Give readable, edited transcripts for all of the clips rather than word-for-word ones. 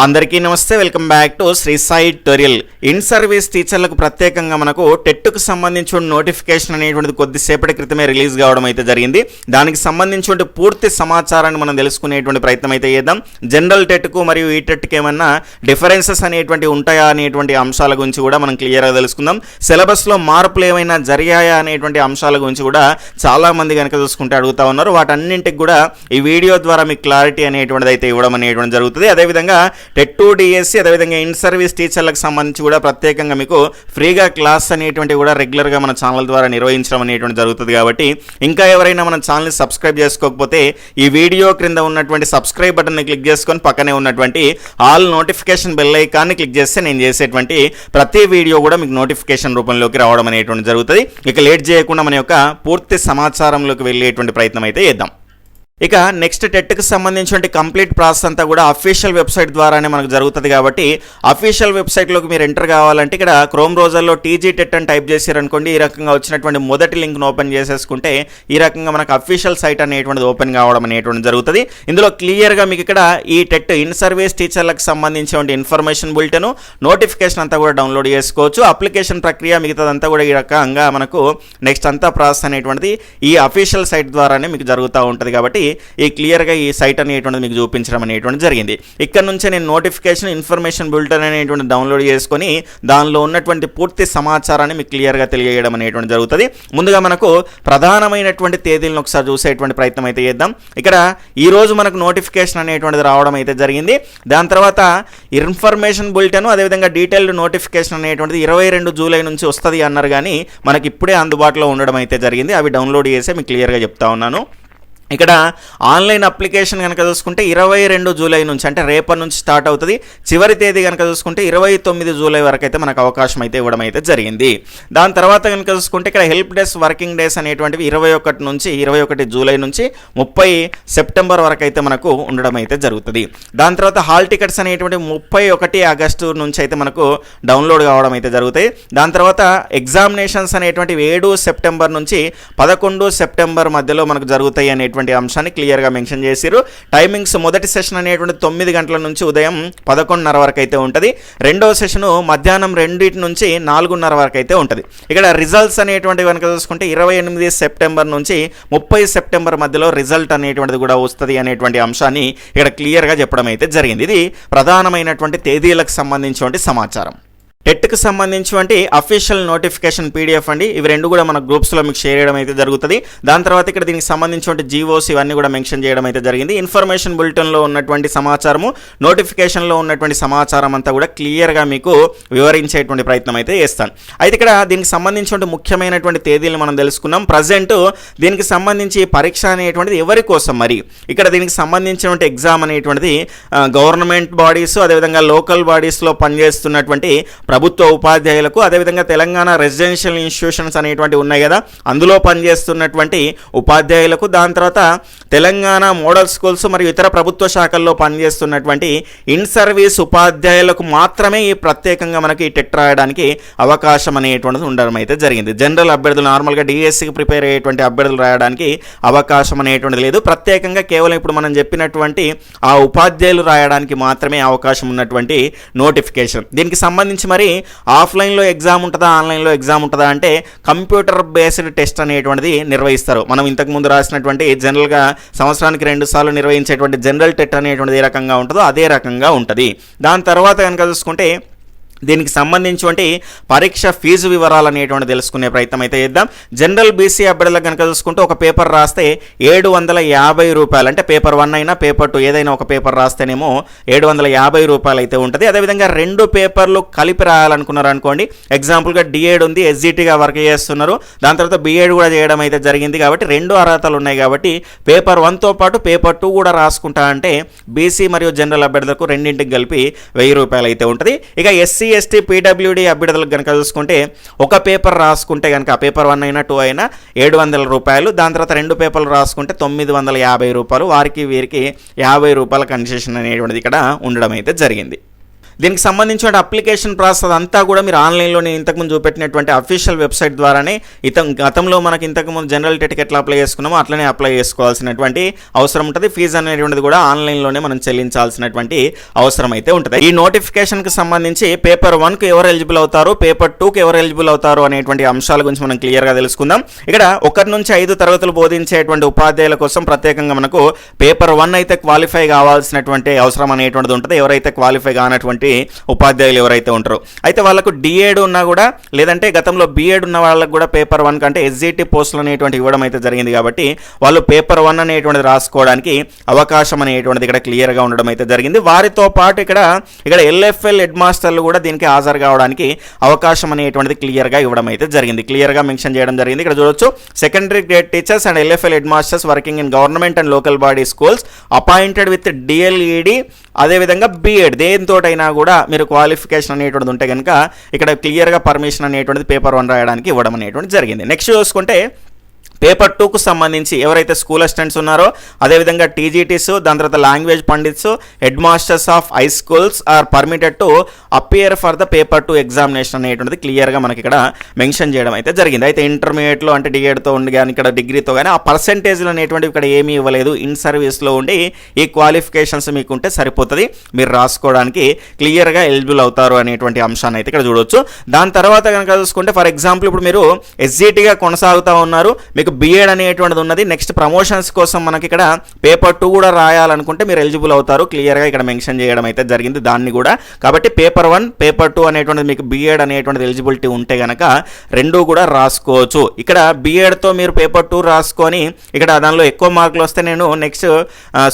అందరికీ నమస్తే, welcome back to Shri Sai tutorial. In service టీచర్లకు ప్రత్యేకంగా మనకు టెట్కు సంబంధించిన నోటిఫికేషన్ అనేటువంటిది కొద్దిసేపటి క్రితమే రిలీజ్ కావడం అయితే జరిగింది. దానికి సంబంధించిన పూర్తి సమాచారాన్ని మనం తెలుసుకునేటువంటి ప్రయత్నం అయితే చేద్దాం. జనరల్ టెట్కు మరియు ఈ టెట్కి ఏమన్నా డిఫరెన్సెస్ అనేటువంటి ఉంటాయా అనేటువంటి అంశాల గురించి కూడా మనం క్లియర్గా తెలుసుకుందాం. సిలబస్లో మార్పులు ఏమైనా జరిగాయా అనేటువంటి అంశాల గురించి కూడా చాలా మంది కనుక చూసుకుంటే అడుగుతా ఉన్నారు. వాటన్నింటికి కూడా ఈ వీడియో ద్వారా మీకు క్లారిటీ అనేటువంటిది అయితే ఇవ్వడం అనేటువంటి జరుగుతుంది. అదేవిధంగా టెట్ 2 డిఎస్సి అదేవిధంగా ఇన్ సర్వీస్ టీచర్లకు సంబంధించి కూడా ప్రత్యేకంగా మీకు ఫ్రీగా క్లాస్ అనేటువంటి కూడా రెగ్యులర్గా మన ఛానల్ ద్వారా నిర్వహించడం అనేటువంటి జరుగుతుంది. కాబట్టి ఇంకా ఎవరైనా మన ఛానల్ని సబ్స్క్రైబ్ చేసుకోకపోతే ఈ వీడియో క్రింద ఉన్నటువంటి సబ్స్క్రైబ్ బటన్ని క్లిక్ చేసుకొని పక్కనే ఉన్నటువంటి ఆల్ నోటిఫికేషన్ బెల్ ఐకాన్ని క్లిక్ చేస్తే నేను చేసేటువంటి ప్రతి వీడియో కూడా మీకు నోటిఫికేషన్ రూపంలోకి రావడం అనేటువంటి జరుగుతుంది. ఇక లేట్ చేయకుండా మన యొక్క పూర్తి సమాచారంలోకి వెళ్ళేటువంటి ప్రయత్నం అయితే చేద్దాం. ఇక నెక్స్ట్ టెట్కి సంబంధించిన కంప్లీట్ ప్రాసెస్ అంతా కూడా అఫీషియల్ వెబ్సైట్ ద్వారానే మనకు జరుగుతుంది. కాబట్టి అఫీషియల్ వెబ్సైట్లోకి మీరు ఎంటర్ కావాలంటే ఇక్కడ క్రోమ్ బ్రౌజర్లో టీజీ టెట్ అని టైప్ చేశారనుకోండి, ఈ రకంగా వచ్చినటువంటి మొదటి లింక్ను ఓపెన్ చేసేసుకుంటే ఈ రకంగా మనకు అఫీషియల్ సైట్ అనేటువంటిది ఓపెన్ కావడం అనేటువంటి జరుగుతుంది. ఇందులో క్లియర్గా మీకు ఇక్కడ ఈ టెట్ ఇన్ సర్వీస్ టీచర్లకు సంబంధించిన ఇన్ఫర్మేషన్ బులెటిన్ నోటిఫికేషన్ అంతా కూడా డౌన్లోడ్ చేసుకోవచ్చు. అప్లికేషన్ ప్రక్రియ మిగతాదంతా కూడా ఈ రకంగా మనకు నెక్స్ట్ అంతా ప్రాసెస్ అనేటువంటిది ఈ అఫీషియల్ సైట్ ద్వారానే మీకు జరుగుతూ ఉంటుంది. కాబట్టి ఈ క్లియర్గా ఈ సైట్ అనేటువంటిది మీకు చూపించడం అనేటువంటి జరిగింది. ఇక్కడ నుంచే నేను నోటిఫికేషన్ ఇన్ఫర్మేషన్ బులెటిన్ అనేటువంటి డౌన్లోడ్ చేసుకొని దానిలో ఉన్నటువంటి పూర్తి సమాచారాన్ని మీకు క్లియర్గా తెలియజేయడం అనేటువంటి జరుగుతుంది. ముందుగా మనకు ప్రధానమైనటువంటి తేదీలను ఒకసారి చూసేటువంటి ప్రయత్నం అయితే చేద్దాం. ఇక్కడ ఈరోజు మనకు నోటిఫికేషన్ అనేటువంటిది రావడం అయితే జరిగింది. దాని తర్వాత ఇన్ఫర్మేషన్ బులెటిన్ అదేవిధంగా డీటెయిల్డ్ నోటిఫికేషన్ అనేటువంటిది 22 జూలై నుంచి వస్తుంది అన్నారు, కానీ మనకి ఇప్పుడే అందుబాటులో ఉండడం అయితే జరిగింది. అవి డౌన్లోడ్ చేసి మీకు క్లియర్గా చెప్తా ఉన్నాను. ఇక్కడ ఆన్లైన్ అప్లికేషన్ కనుక చూసుకుంటే 22 జూలై నుంచి అంటే రేపటి నుంచి స్టార్ట్ అవుతుంది. చివరి తేదీ కనుక చూసుకుంటే 29 జూలై వరకు అయితే మనకు అవకాశం అయితే ఇవ్వడం అయితే జరిగింది. దాని తర్వాత కనుక చూసుకుంటే ఇక్కడ హెల్ప్ డెస్క్ వర్కింగ్ డేస్ అనేటువంటివి 21 జూలై నుంచి 30 సెప్టెంబర్ వరకు అయితే మనకు ఉండడం అయితే జరుగుతుంది. దాని తర్వాత హాల్ టికెట్స్ అనేటువంటి 31 ఆగస్టు నుంచి అయితే మనకు డౌన్లోడ్ కావడం అయితే జరుగుతాయి. దాని తర్వాత ఎగ్జామినేషన్స్ అనేటువంటి 7 సెప్టెంబర్ నుంచి 11 సెప్టెంబర్ మధ్యలో మనకు జరుగుతాయి అనేటువంటి అంశాన్ని క్లియర్గా మెన్షన్ చేశారు. టైమింగ్స్ మొదటి సెషన్ అనేటువంటి 9 గంటల నుంచి ఉదయం 11:30 వరకు అయితే ఉంటుంది. రెండవ సెషను మధ్యాహ్నం 2 నుంచి 4:30 వరకు అయితే ఉంటుంది. ఇక్కడ రిజల్ట్స్ అనేటువంటి కనుక చూసుకుంటే 28 సెప్టెంబర్ నుంచి 30 సెప్టెంబర్ మధ్యలో రిజల్ట్ అనేటువంటిది కూడా వస్తుంది అనేటువంటి అంశాన్ని ఇక్కడ క్లియర్గా చెప్పడం అయితే జరిగింది. ఇది ప్రధానమైనటువంటి తేదీలకు సంబంధించిన సమాచారం. టెట్కి సంబంధించినటువంటి అఫీషియల్ నోటిఫికేషన్ పీడిఎఫ్ అండి. ఇవి రెండు కూడా మన గ్రూప్స్లో మీకు షేర్ చేయడం అయితే జరుగుతుంది. దాని తర్వాత ఇక్కడ దీనికి సంబంధించిన జీవోస్ ఇవన్నీ కూడా మెన్షన్ చేయడం అయితే జరిగింది. ఇన్ఫర్మేషన్ బులెటిన్లో ఉన్నటువంటి సమాచారము, నోటిఫికేషన్లో ఉన్నటువంటి సమాచారం అంతా కూడా క్లియర్గా మీకు వివరించేటువంటి ప్రయత్నం అయితే చేస్తాను. అయితే ఇక్కడ దీనికి సంబంధించిన ముఖ్యమైనటువంటి తేదీలు మనం తెలుసుకున్నాం. ప్రజెంట్ దీనికి సంబంధించి పరీక్ష అనేటువంటిది ఎవరి కోసం, మరి ఇక్కడ దీనికి సంబంధించినటువంటి ఎగ్జామ్ అనేటువంటిది గవర్నమెంట్ బాడీస్ అదేవిధంగా లోకల్ బాడీస్లో పనిచేస్తున్నటువంటి ప్రభుత్వ ఉపాధ్యాయులకు అదేవిధంగా తెలంగాణ రెసిడెన్షియల్ ఇన్స్టిట్యూషన్స్ అనేటువంటి ఉన్నాయి కదా, అందులో పనిచేస్తున్నటువంటి ఉపాధ్యాయులకు, దాని తర్వాత తెలంగాణ మోడల్ స్కూల్స్ మరియు ఇతర ప్రభుత్వ శాఖల్లో పనిచేస్తున్నటువంటి ఇన్ సర్వీస్ ఉపాధ్యాయులకు మాత్రమే ఈ ప్రత్యేకంగా మనకి టెట్ రాయడానికి అవకాశం అనేటువంటిది ఉండడం అయితే జరిగింది. జనరల్ అభ్యర్థులు నార్మల్గా డిఎస్సికి ప్రిపేర్ అయ్యేటువంటి అభ్యర్థులు రాయడానికి అవకాశం అనేటువంటిది లేదు. ప్రత్యేకంగా కేవలం ఇప్పుడు మనం చెప్పినటువంటి ఆ ఉపాధ్యాయులు రాయడానికి మాత్రమే అవకాశం ఉన్నటువంటి నోటిఫికేషన్. దీనికి సంబంధించి మరి ఆఫ్లైన్లో ఎగ్జామ్ ఉంటుందా ఆన్లైన్లో ఎగ్జామ్ ఉంటుందా అంటే కంప్యూటర్ బేస్డ్ టెస్ట్ అనేటువంటిది నిర్వహిస్తారు. మనం ఇంతకుముందు రాసినటువంటి జనరల్గా సంవత్సరానికి 2 సార్లు నిర్వహించేటువంటి జనరల్ టెట్ అనేటువంటిది ఏ రకంగా ఉంటుందో అదే రకంగా ఉంటుంది. దాని తర్వాత కనుక చూసుకుంటే దీనికి సంబంధించి పరీక్ష ఫీజు వివరాలు అనేటువంటి తెలుసుకునే ప్రయత్నం అయితే చేద్దాం. జనరల్ బీసీ అభ్యర్థులకు కనుక చూసుకుంటే ఒక పేపర్ రాస్తే 750 రూపాయలు, అంటే పేపర్ 1 అయినా పేపర్ 2 ఏదైనా ఒక పేపర్ రాస్తేనేమో 750 రూపాయలు అయితే ఉంటుంది. అదేవిధంగా 2 పేపర్లు కలిపి రాయాలనుకున్నారు అనుకోండి, ఎగ్జాంపుల్గా డిఎడ్ ఉంది, ఎస్జిటిగా వర్క్ చేస్తున్నారు, దాని తర్వాత బిఎడ్ కూడా చేయడం అయితే జరిగింది. కాబట్టి 2 అర్హతలు ఉన్నాయి. కాబట్టి పేపర్ 1తో పాటు పేపర్ 2 కూడా రాసుకుంటా అంటే బీసీ మరియు జనరల్ అభ్యర్థులకు రెండింటికి కలిపి 1000 రూపాయలు అయితే ఉంటుంది. ఇక ఎస్సీ ఎస్టీ పీడబ్ల్యూడీ అభ్యర్థులకు కనుక చూసుకుంటే ఒక పేపర్ రాసుకుంటే కనుక పేపర్ 1 అయినా 2 అయినా 700 రూపాయలు, దాని తర్వాత 2 పేపర్లు రాసుకుంటే 950 రూపాయలు, వారికి వీరికి 50 రూపాయల కన్సెషన్ అనేటువంటిది ఇక్కడ ఉండడం అయితే జరిగింది. దీనికి సంబంధించిన అప్లికేషన్ ప్రాసెస్ అంతా కూడా మీరు ఆన్లైన్లో నేను ఇంతకుముందు చూపెట్టినటువంటి అఫీషియల్ వెబ్సైట్ ద్వారానే గతంలో మనకి ఇంతకుముందు జనరల్ టెట్కి ఎట్లా అప్లై చేసుకున్నామో అట్లనే అప్లై చేసుకోవాల్సినటువంటి అవసరం ఉంటుంది. ఫీజు అనేటువంటిది కూడా ఆన్లైన్లోనే మనం చెల్లించాల్సినటువంటి అవసరం అయితే ఉంటుంది. ఈ నోటిఫికేషన్కి సంబంధించి పేపర్ 1కు ఎవరు ఎలిజిబుల్ అవుతారు, పేపర్ 2కు ఎవరు ఎలిజిబుల్ అవుతారు అనేటువంటి అంశాల గురించి మనం క్లియర్గా తెలుసుకుందాం. ఇక్కడ 1 నుంచి 5 తరగతులు బోధించేటువంటి ఉపాధ్యాయుల కోసం ప్రత్యేకంగా మనకు పేపర్ 1 అయితే క్వాలిఫై కావాల్సినటువంటి అవసరం అనేటువంటిది ఉంటుంది. ఎవరైతే క్వాలిఫై కానటువంటి ఉపాధ్యాయులు ఎవరైతే ఉంటారో అయితే వాళ్ళకు డిఎడ్ ఉన్నా కూడా లేదంటే గతంలో బిఎడ్ ఉన్న వాళ్ళకు కూడా పేపర్ 1 కంటే ఎస్జిటి పోస్టులు అనేటువంటి ఇవ్వడం అయితే జరిగింది. కాబట్టి వాళ్ళు పేపర్ 1 అనేటువంటిది రాసుకోవడానికి అవకాశం అనేటువంటిది ఇక్కడ క్లియర్గా ఉండడం అయితే జరిగింది. వారితో పాటు ఇక్కడ ఎల్ఎఫ్ఎల్ హెడ్ మాస్టర్లు కూడా దీనికి హాజరు కావడానికి అవకాశం అనేటువంటిది క్లియర్గా ఇవ్వడం అయితే జరిగింది, క్లియర్గా మెన్షన్ చేయడం జరిగింది. ఇక్కడ చూడొచ్చు, secondary grade teachers and LFL head masters working in government and local body schools appointed with DLED, అదేవిధంగా బిఎడ్ దేనితోటైనా కూడా మీరు క్వాలిఫికేషన్ అనేటువంటిది ఉంటే కనుక ఇక్కడ క్లియర్గా పర్మిషన్ అనేటువంటిది పేపర్ 1 రాయడానికి ఇవ్వడం అనేటువంటిది జరిగింది. నెక్స్ట్ చూసుకుంటే పేపర్ 2కు సంబంధించి ఎవరైతే స్కూల్ అసిస్టెంట్స్ ఉన్నారో అదేవిధంగా టీజీటీస్, దాని తర్వాత language pandits, head masters of high schools are permitted to appear for the paper 2 examination అనేటువంటిది క్లియర్గా మనకి ఇక్కడ మెన్షన్ చేయడం అయితే జరిగింది. అయితే ఇంటర్మీడియట్లో అంటే డిఎడ్తో ఉండి కానీ ఇక్కడ డిగ్రీతో కానీ ఆ పర్సెంటేజ్లు అనేటువంటివి ఇక్కడ ఏమీ ఇవ్వలేదు. ఇన్ సర్వీస్లో ఉండి ఈ క్వాలిఫికేషన్స్ మీకు ఉంటే సరిపోతుంది, మీరు రాసుకోవడానికి క్లియర్గా ఎలిజిబుల్ అవుతారు అనేటువంటి అంశాన్ని అయితే ఇక్కడ చూడవచ్చు. దాని తర్వాత కనుక చూసుకుంటే ఫర్ ఎగ్జాంపుల్ ఇప్పుడు మీరు ఎస్జిటిగా కొనసాగుతూ ఉన్నారు, మీకు బిఎడ్ అనేటువంటిది ఉన్నది, నెక్స్ట్ ప్రమోషన్స్ కోసం మనకి ఇక్కడ పేపర్ 2 కూడా రాయాలనుకుంటే మీరు ఎలిజిబుల్ అవుతారు, క్లియర్గా ఇక్కడ మెన్షన్ చేయడం అయితే జరిగింది దాన్ని కూడా. కాబట్టి పేపర్ 1 పేపర్ 2 అనేటువంటిది మీకు బిఎడ్ అనేటువంటిది ఎలిజిబిలిటీ ఉంటే కనుక రెండు కూడా రాసుకోవచ్చు. ఇక్కడ బిఎడ్తో మీరు పేపర్ 2 రాసుకొని ఇక్కడ దానిలో ఎక్కువ మార్కులు వస్తే నేను నెక్స్ట్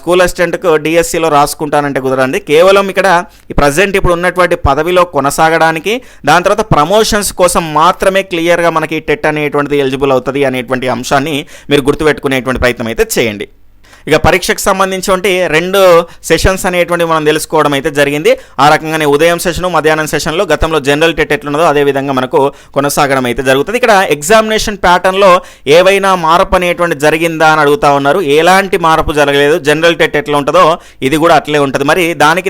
స్కూల్ అసిస్టెంట్కు డిఎస్సిలో రాసుకుంటానంటే కుదరండి. కేవలం ఇక్కడ ప్రజెంట్ ఇప్పుడు ఉన్నటువంటి పదవిలో కొనసాగడానికి దాని తర్వాత ప్రమోషన్స్ కోసం మాత్రమే క్లియర్గా మనకి టెట్ అనేటువంటిది ఎలిజిబుల్ అవుతుంది అనేటువంటి అంశాన్ని మీరు గుర్తుపెట్టుకునేటువంటి ప్రయత్నం అయితే చేయండి. ఇక పరీక్షకు సంబంధించి 2 సెషన్స్ అనేటువంటివి మనం తెలుసుకోవడం అయితే జరిగింది. ఆ రకంగానే ఉదయం సెషను, మధ్యాహ్నం సెషన్లో గతంలో జనరల్ టెట్ ఎట్లున్నదో అదేవిధంగా మనకు కొనసాగడం అయితే జరుగుతుంది. ఇక్కడ ఎగ్జామినేషన్ ప్యాటర్న్లో ఏవైనా మార్పు అనేటువంటి జరిగిందా అని అడుగుతా ఉన్నారు. ఎలాంటి మార్పు జరగలేదు, జనరల్ టెట్ ఎట్లా ఉంటుందో ఇది కూడా అట్లే ఉంటుంది. మరి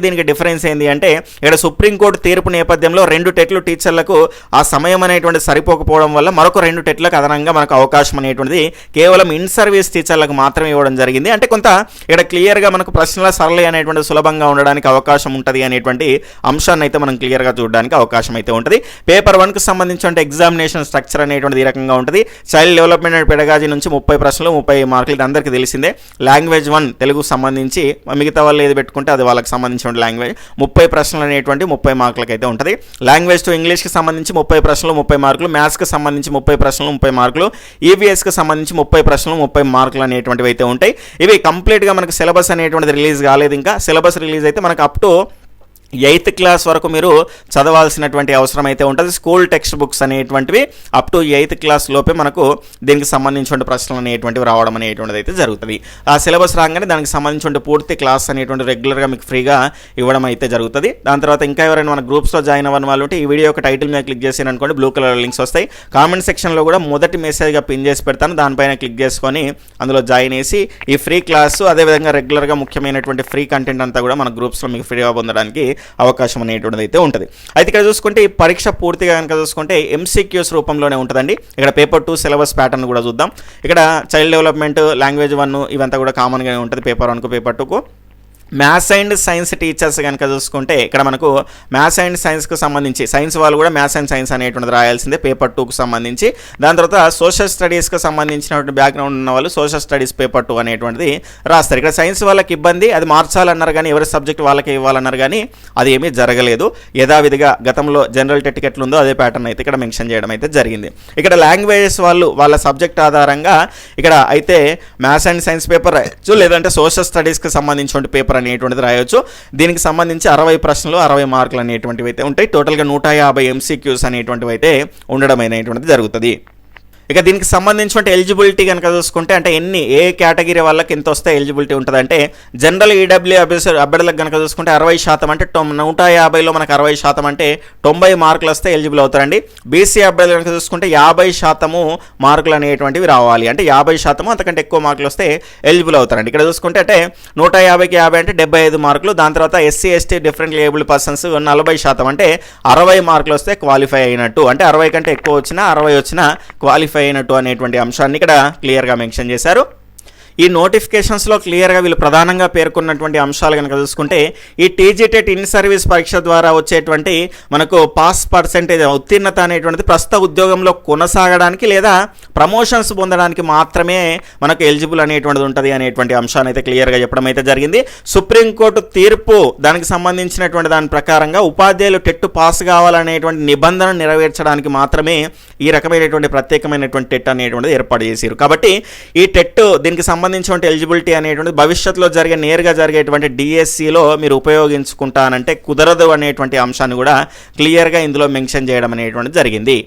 దీనికి డిఫరెన్స్ ఏంటి అంటే ఇక్కడ సుప్రీంకోర్టు తీర్పు నేపథ్యంలో 2 టెట్లు టీచర్లకు ఆ సమయం అనేటువంటి సరిపోకపోవడం వల్ల మరొక 2 టెట్లకు అదనంగా మనకు అవకాశం అనేటువంటిది కేవలం ఇన్ సర్వీస్ టీచర్లకు మాత్రమే ఇవ్వడం జరిగింది. అంటే కొంత ఇక్కడ క్లియర్గా మనకు ప్రశ్నల సరళి అనేటువంటి సులభంగా ఉండడానికి అవకాశం ఉంటుంది అనేటువంటి అంశాన్ని అయితే మనం క్లియర్గా చూడడానికి అవకాశం అయితే ఉంటుంది. పేపర్ 1కి సంబంధించిన ఎగ్జామినేషన్ స్ట్రక్చర్ అనేటువంటిది ఈ రకంగా ఉంటుంది. చైల్డ్ డెవలప్మెంట్ అండ్ పెడగాజీ నుంచి 30 ప్రశ్నలు 30 మార్కులు, ఇది అందరికీ తెలిసిందే. లాంగ్వేజ్ 1 తెలుగుకు సంబంధించి మిగతా వాళ్ళు ఏది పెట్టుకుంటే అది వాళ్ళకి సంబంధించిన లాంగ్వేజ్ 30 ప్రశ్నలు అనేటువంటి 30 మార్కులకి అయితే ఉంటుంది. లాంగ్వేజ్ 2 ఇంగ్లీష్కి సంబంధించి 30 ప్రశ్నలు 30 మార్కులు, మ్యాథ్స్కి సంబంధించి 30 ప్రశ్నలు 30 మార్కులు, ఈవీఎస్కి సంబంధించి 30 ప్రశ్నలు 30 మార్కులు అనేటువంటివి అయితే ఉంటాయి. ఇవి కంప్లీట్గా మనకు సిలబస్ అనేటువంటిది రిలీజ్ కాలేదు. ఇంకా సిలబస్ రిలీజ్ అయితే మనకు అప్ టు 8th క్లాస్ వరకు మీరు చదవాల్సినటువంటి అవసరం అయితే ఉంటుంది. స్కూల్ టెక్స్ట్ బుక్స్ అనేటువంటివి అప్ టు 8th క్లాస్ లోపే మనకు దీనికి సంబంధించిన ప్రశ్నలు అనేటువంటివి రావడం అనేటువంటిది అయితే జరుగుతుంది. ఆ సిలబస్ రాగానే దానికి సంబంధించిన పూర్తి క్లాస్ అనేటువంటి రెగ్యులర్గా మీకు ఫ్రీగా ఇవ్వడం అయితే జరుగుతుంది. దాని తర్వాత ఇంకా ఎవరైనా మన గ్రూప్స్లో జాయిన్ అవ్వని వాళ్ళు ఉంటే ఈ వీడియో యొక్క టైటిల్ మీద క్లిక్ చేసి అనుకోండి, బ్లూ కలర్ లింక్స్ వస్తాయి. కామెంట్ సెక్షన్లో కూడా మొదటి మెసేజ్గా పిన్ చేసి పెడతాను, దానిపైన క్లిక్ చేసుకొని అందులో జాయిన్ చేసి ఈ ఫ్రీ క్లాసు అదేవిధంగా రెగ్యులర్గా ముఖ్యమైనటువంటి ఫ్రీ కంటెంట్ అంతా కూడా మన గ్రూప్స్లో మీకు ఫ్రీగా పొందడానికి అవకాశం అనేటువంటిది అయితే ఉంటుంది. అయితే ఇక్కడ చూసుకుంటే ఈ పరీక్ష పూర్తిగా కనుక చూసుకుంటే ఎంసీక్యూస్ రూపంలోనే ఉంటుందండి. ఇక్కడ పేపర్ 2 సిలబస్ ప్యాటర్న్ కూడా చూద్దాం. ఇక్కడ చైల్డ్ డెవలప్మెంట్, లాంగ్వేజ్ 1 ఇవంతా కూడా కామన్గానే ఉంటుంది పేపర్ 1కు పేపర్ 2కు. మ్యాథ్స్ అండ్ సైన్స్ టీచర్స్ కనుక చూసుకుంటే ఇక్కడ మనకు మ్యాథ్స్ అండ్ సైన్స్కి సంబంధించి సైన్స్ వాళ్ళు కూడా మ్యాథ్స్ అండ్ సైన్స్ అనేటువంటిది రాయాల్సిందే పేపర్ 2కు సంబంధించి. దాని తర్వాత సోషల్ స్టడీస్కి సంబంధించినటువంటి బ్యాక్గ్రౌండ్ ఉన్న వాళ్ళు సోషల్ స్టడీస్ పేపర్ 2 అనేటువంటిది రాస్తారు. ఇక్కడ సైన్స్ వాళ్ళకి ఇబ్బంది, అది మార్చాలన్నారు కానీ ఎవరి సబ్జెక్ట్ వాళ్ళకి ఇవ్వాలన్నారు కానీ అది ఏమీ జరగలేదు. యథావిధిగా గతంలో జనరల్ టెట్ ఎట్లుందో అదే ప్యాటర్న్ అయితే ఇక్కడ మెన్షన్ చేయడం అయితే జరిగింది. ఇక్కడ లాంగ్వేజెస్ వాళ్ళు వాళ్ళ సబ్జెక్ట్ ఆధారంగా ఇక్కడ అయితే మ్యాథ్స్ అండ్ సైన్స్ పేపర్ రాయొచ్చు, లేదంటే సోషల్ స్టడీస్కి సంబంధించిన పేపర్ అనేటువంటిది రాయొచ్చు. దీనికి సంబంధించి 60 ప్రశ్నలు 60 మార్కులు అనేటువంటివి అయితే ఉంటాయి. టోటల్గా 150 ఎంసీక్యూస్ అనేటువంటివి అయితే ఉండడం అనేటువంటిది జరుగుతుంది. ఇక దీనికి సంబంధించిన ఎలిజిబిలిటీ కనుక చూసుకుంటే అంటే ఏ కేటగిరీ వాళ్ళకి ఎంత వస్తే ఎలిజిబిలిటీ ఉంటుంది అంటే జనరల్ ఈడబ్ల్యూ అభ్యర్థులకు కనుక చూసుకుంటే 60% అంటే 150లో మనకు 60% అంటే 90 మార్కులు వస్తే ఎలిజిబుల్ అవుతారండి. బీసీ అభ్యర్థులు కనుక చూసుకుంటే 50% మార్కులు అనేటువంటివి రావాలి, అంటే 50% అంతకంటే ఎక్కువ మార్కులు వస్తే ఎలిజిబుల్ అవుతారండి. ఇక్కడ చూసుకుంటే అంటే 150కి 50 అంటే 75 మార్కులు. దాని తర్వాత SC ST differently abled persons 40% అంటే 60 మార్కులు వస్తే క్వాలిఫై అయినట్టు, అంటే 60 కంటే ఎక్కువ వచ్చినా 60 వచ్చినా క్వాలిఫై అయినట్టు అనేటువంటి అంశాన్ని ఇక్కడ క్లియర్గా మెన్షన్ చేశారు. ఈ నోటిఫికేషన్స్లో క్లియర్గా వీళ్ళు ప్రధానంగా పేర్కొన్నటువంటి అంశాలు కనుక చూసుకుంటే ఈ టీజీటెట్ ఇన్ సర్వీస్ పరీక్ష ద్వారా వచ్చేటువంటి మనకు పాస్ పర్సెంటేజ్ ఉత్తీర్ణత అనేటువంటిది ప్రస్తుత ఉద్యోగంలో కొనసాగడానికి లేదా ప్రమోషన్స్ పొందడానికి మాత్రమే మనకు ఎలిజిబుల్ అనేటువంటిది ఉంటుంది అనేటువంటి అంశాన్ని అయితే క్లియర్గా చెప్పడం అయితే జరిగింది. సుప్రీంకోర్టు తీర్పు దానికి సంబంధించినటువంటి దాని ప్రకారంగా ఉపాధ్యాయులు టెట్ పాస్ కావాలనేటువంటి నిబంధన నెరవేర్చడానికి మాత్రమే ఈ రకమైనటువంటి ప్రత్యేకమైనటువంటి టెట్ అనేటువంటిది ఏర్పాటు చేశారు. కాబట్టి ఈ టెట్ దీనికి సంబంధించిన ఎలిజిబిలిటీ అనేటువంటి భవిష్యత్తులో నేరుగా జరిగేటువంటి డిఎస్సిలో మీరు ఉపయోగించుకుంటానంటే కుదరదు అనేటువంటి అంశాన్ని కూడా క్లియర్గా ఇందులో మెన్షన్ చేయడం అనేటువంటి జరిగింది.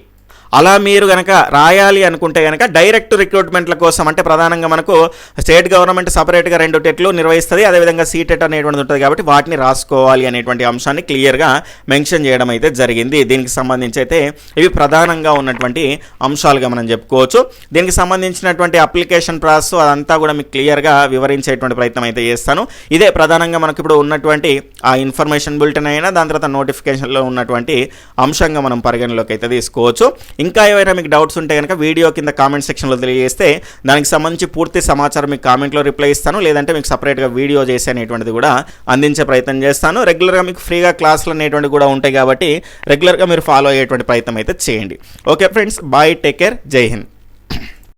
అలా మీరు కనుక రాయాలి అనుకుంటే కనుక డైరెక్ట్ రిక్రూట్మెంట్ల కోసం అంటే ప్రధానంగా మనకు స్టేట్ గవర్నమెంట్ సపరేట్గా 2 టెట్లు నిర్వహిస్తుంది, అదేవిధంగా సీటెట్ అనేటువంటిది ఉంటుంది కాబట్టి వాటిని రాసుకోవాలి అనేటువంటి అంశాన్ని క్లియర్గా మెన్షన్ చేయడం అయితే జరిగింది. దీనికి సంబంధించి అయితే ఇవి ప్రధానంగా ఉన్నటువంటి అంశాలుగా మనం చెప్పుకోవచ్చు. దీనికి సంబంధించినటువంటి అప్లికేషన్ ప్రాసెస్ అదంతా కూడా మీకు క్లియర్గా వివరించేటువంటి ప్రయత్నం అయితే చేస్తాను. ఇదే ప్రధానంగా మనకి ఇప్పుడు ఉన్నటువంటి ఆ ఇన్ఫర్మేషన్ బులెటిన్ అయినా దాని తర్వాత నోటిఫికేషన్లో ఉన్నటువంటి అంశంగా మనం పరిగణలోకి అయితే తీసుకోవచ్చు. ఇంకా ఏవైనా మీకు డౌట్స్ ఉంటే కనుక వీడియో కింద కామెంట్ సెక్షన్లో తెలియజేస్తే దానికి సంబంధించి పూర్తి సమాచారం మీకు కామెంట్లో రిప్లై ఇస్తాను, లేదంటే మీకు సపరేట్గా వీడియో చేసి అనేటువంటిది కూడా అందించే ప్రయత్నం చేస్తాను. రెగ్యులర్గా మీకు ఫ్రీగా క్లాసులు అనేటువంటివి కూడా ఉంటాయి కాబట్టి రెగ్యులర్గా మీరు ఫాలో అయ్యేటువంటి ప్రయత్నం అయితే చేయండి. Okay friends, bye, take care, జై హింద్.